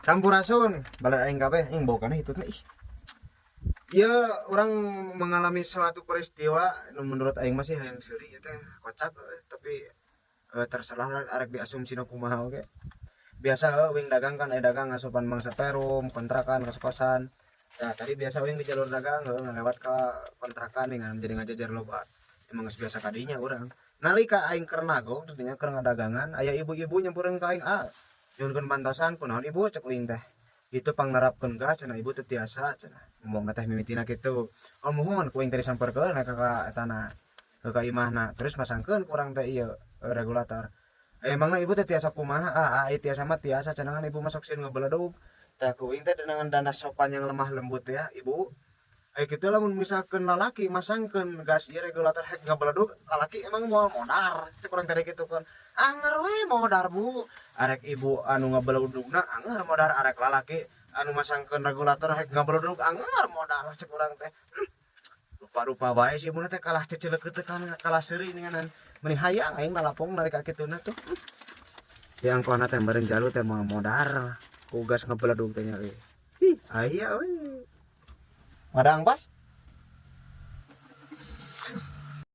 Sampurasun bala aing kabeh aing bau kana hitutna ih. Ya orang mengalami suatu peristiwa menurut aing masih hayang seuri eta kocak tapi terserah lah arek diasumsina kumaha oge. Biasa wing dagang kan aya dagang asupan mangsa perum kontrakan kos-kosan. Nah, tadi biasa wing di jalur dagang ngalewat ka kontrakan dengan jadi ngajajar loba. Emang geus biasa kadinya urang. Nalika aing keur nagong dinya keur ngadagangan aya ibu-ibu nyampureun ka aing, "Ah, nyuhunkeun pantosan kunaon ibu?" cek uing teh. Itu pangnerapkeun ka cenah ibu teu tiasa cenah. Ngomongna teh mimitina kitu. Oh mohon ku aing teh disamperkeun ka etana ka imahna. Terus masangkeun ku urang teh ieu regulator. Emangna ibu teh tiasa kumaha? Tiasa mah tiasa cenangan ibu masuk sieun ngabeledug. Tah ku aing teh dengan dana sopan yang lemah lembut ya, ibu. Kitu lamun misalkeun lalaki masangkeun gas ieu regulator hek ngabeledug, lalaki emang moal modar. Cek urang teh kitu kan. Anger we modar bu. Arek ibu anu ngabeledugna anger modar arek lalaki anu masangkeun regulator hek ngabeledug anger modar cek urang teh. Rupa-rupa bae si ibuna teh kalah ceceleukeut teh kan kalah seuri ninganan. Meni hayang aing nalapong dari ka kituna tuh. Yang kona teh bareng jalu teh moal modar. Ku gas ngabeledug teh nya we. Ih, aya we. Madang pas?